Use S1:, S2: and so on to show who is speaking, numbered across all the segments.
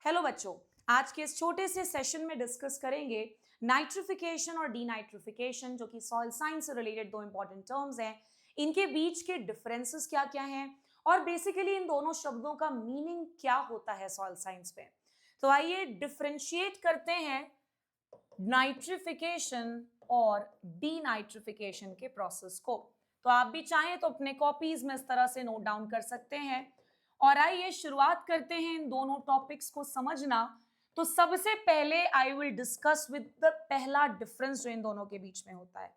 S1: Hello बच्चों, आज के इस छोटे से सेशन में डिस्कस करेंगे नाइट्रिफिकेशन और डीनाइट्रिफिकेशन, जो कि सॉइल साइंस से रिलेटेड दो इंपॉर्टेंट टर्म्स हैं। इनके बीच के डिफरेंसेस क्या क्या हैं और बेसिकली इन दोनों शब्दों का मीनिंग क्या होता है सॉइल साइंस में। तो आइए डिफरेंशिएट करते हैं नाइट्रिफिकेशन और डीनाइट्रिफिकेशन के प्रोसेस को। तो आप भी चाहें तो अपने कॉपीज में इस तरह से नोट डाउन कर सकते हैं। और आइए शुरुआत करते हैं इन दोनों टॉपिक्स को समझना। तो सबसे पहले I will discuss with the पहला डिफरेंस जो इन दोनों के बीच में होता है।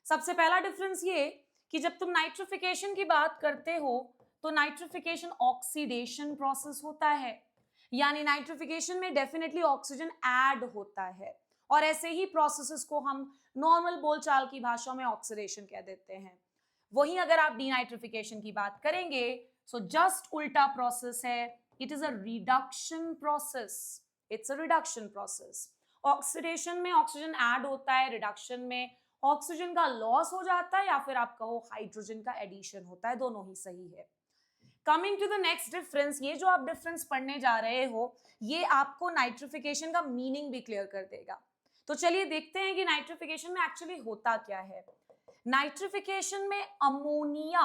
S1: सबसे पहला डिफरेंस ये कि जब तुम नाइट्रिफिकेशन की बात करते हो तो नाइट्रिफिकेशन ऑक्सीडेशन प्रोसेस होता है, यानी नाइट्रिफिकेशन में डेफिनेटली ऑक्सीजन ऐड होता है और ऐसे ही प्रोसेसेस को हम नॉर्मल बोलचाल की भाषा में ऑक्सीडेशन कह देते हैं। वहीं अगर आप डीनाइट्रिफिकेशन की बात करेंगे सो जस्ट उल्टा प्रोसेस है, it is a reduction process. It's a reduction process. Oxidation में ऑक्सीजन ऐड होता है, रिडक्शन में ऑक्सीजन का लॉस हो जाता है या फिर आप कहो हाइड्रोजन का एडिशन होता है, दोनों ही सही है। Coming to the next difference, ये जो आप डिफरेंस पढ़ने जा रहे हो ये आपको नाइट्रिफिकेशन का मीनिंग भी क्लियर कर देगा। तो चलिए देखते हैं कि नाइट्रिफिकेशन में एक्चुअली होता क्या है। नाइट्रिफिकेशन में अमोनिया,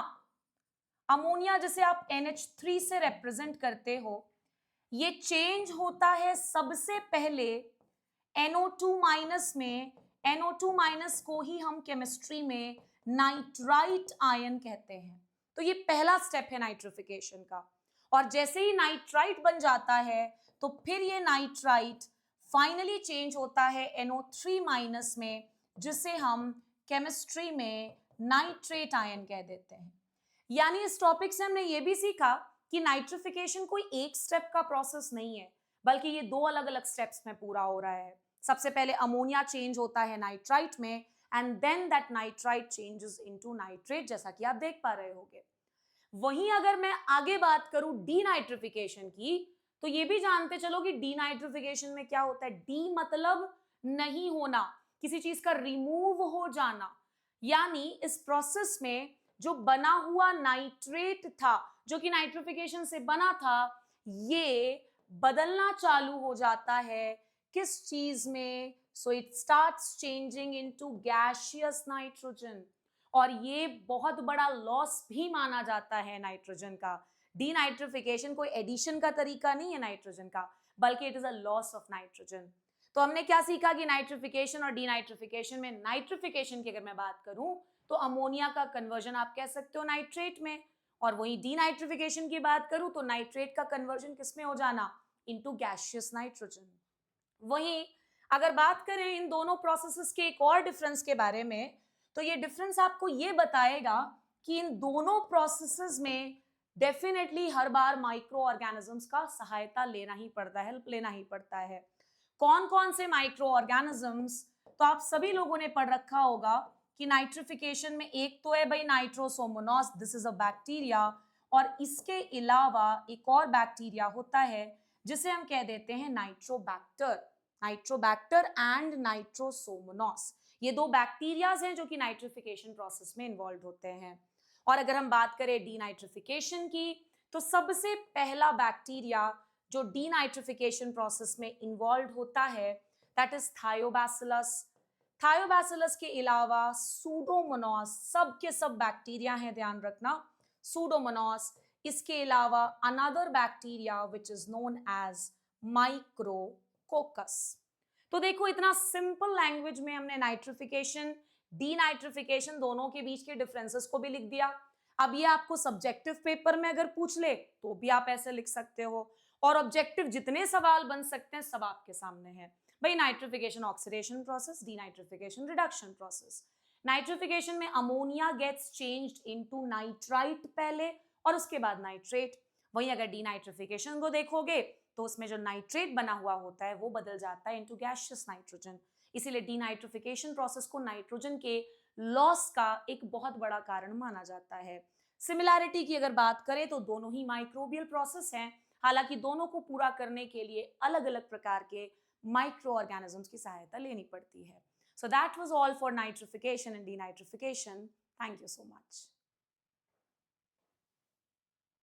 S1: अमोनिया जिसे आप NH3 से रिप्रेजेंट करते हो, ये चेंज होता है सबसे पहले NO2 माइनस में। NO2 माइनस को ही हम केमिस्ट्री में नाइट्राइट आयन कहते हैं। तो ये पहला स्टेप है नाइट्रिफिकेशन का। और जैसे ही नाइट्राइट बन जाता है तो फिर ये नाइट्राइट फाइनली चेंज होता है NO3 माइनस में, जिसे हम केमिस्ट्री में नाइट्रेट आयन कह देते हैं। यानी इस टॉपिक से हमने ये भी सीखा कि नाइट्रिफिकेशन कोई एक स्टेप का प्रोसेस नहीं है, बल्कि ये दो अलग अलग स्टेप्स में पूरा हो रहा है। सबसे पहले अमोनिया चेंज होता है नाइट्राइट में and then that nitrite changes into nitrate, जैसा कि आप देख पा रहे होंगे। वहीं अगर मैं आगे बात करूं डीनाइट्रिफिकेशन की, तो ये भी जानते चलो कि डीनाइट्रिफिकेशन में क्या होता है। डी मतलब नहीं होना, किसी चीज का रिमूव हो जाना। यानी इस प्रोसेस में जो बना हुआ नाइट्रेट था, जो कि नाइट्रिफिकेशन से बना था, ये बदलना चालू हो जाता है किस चीज में। So it starts changing into gaseous nitrogen. और ये बहुत बड़ा लॉस भी माना जाता है नाइट्रोजन का। डीनाइट्रिफिकेशन कोई एडिशन का तरीका नहीं है नाइट्रोजन का, बल्कि it is a loss of nitrogen. तो हमने क्या सीखा कि नाइट्रिफिकेशन और डीनाइट्रिफिकेशन में, नाइट्रिफिकेशन की अगर मैं बात करूं तो अमोनिया का कन्वर्जन आप कह सकते हो नाइट्रेट में, और वहीं डीनाइट्रिफिकेशन की बात करूं तो नाइट्रेट का कन्वर्जन किसमें हो जाना, इनटू गैसियस नाइट्रोजन। वहीं अगर बात करें इन दोनों प्रोसेसेस के एक और डिफरेंस के बारे में, तो ये डिफरेंस आपको ये बताएगा कि इन दोनों प्रोसेसेस में डेफिनेटली हर बार माइक्रो ऑर्गेनिजम्स का सहायता लेना ही पड़ता है, हेल्प लेना ही पड़ता है। कौन कौन से माइक्रो ऑर्गेनिजम्स, तो आप सभी लोगों ने पढ़ रखा होगा कि नाइट्रिफिकेशन में एक तो है भाई Nitrosomonas, this is a bacteria, और इसके अलावा एक और बैक्टीरिया होता है जिसे हम कह देते हैं नाइट्रोबैक्टर। नाइट्रोबैक्टर एंड नाइट्रोसोमोनास, ये दो बैक्टीरियाज हैं जो कि नाइट्रिफिकेशन प्रोसेस में इन्वॉल्व होते हैं। और अगर हम बात करें डीनाइट्रिफिकेशन की, तो सबसे पहला बैक्टीरिया जो डीनाइट्रिफिकेशन प्रोसेस में इन्वॉल्व होता है दैट इज थायोबैसिलस। थायोबैसिलस के अलावा सूडोमोनास, सब के सब बैक्टीरिया हैं, ध्यान रखना, सूडोमोनास। इसके अलावा another bacteria which is known as Micrococcus. तो देखो इतना सिंपल लैंग्वेज में हमने नाइट्रिफिकेशन, डीनाइट्रिफिकेशन दोनों के बीच के डिफरेंसेस को भी लिख दिया। अब ये आपको सब्जेक्टिव पेपर में अगर पूछ ले तो भी आप ऐसे लिख सकते हो, और ऑब्जेक्टिव जितने सवाल बन सकते हैं सब आपके सामने हैं। भाई nitrification oxidation process, denitrification reduction process. Nitrification में ammonia gets changed into nitrite पहले और उसके बाद नाइट्रेट। वहीं अगर डीनाइट्रिफिकेशन को देखोगे तो उसमें जो नाइट्रेट बना हुआ होता है वो बदल जाता है इनटू गैसियस नाइट्रोजन। इसीलिए डीनाइट्रिफिकेशन प्रोसेस को नाइट्रोजन के लॉस का एक बहुत बड़ा कारण माना जाता है। सिमिलैरिटी की अगर बात करें तो दोनों ही माइक्रोबियल प्रोसेस हैं, हालांकि दोनों को पूरा करने के लिए अलग अलग प्रकार के माइक्रो ऑर्गेनिजम्स की सहायता लेनी पड़ती है। So that was all for nitrification and denitrification. Thank you so much.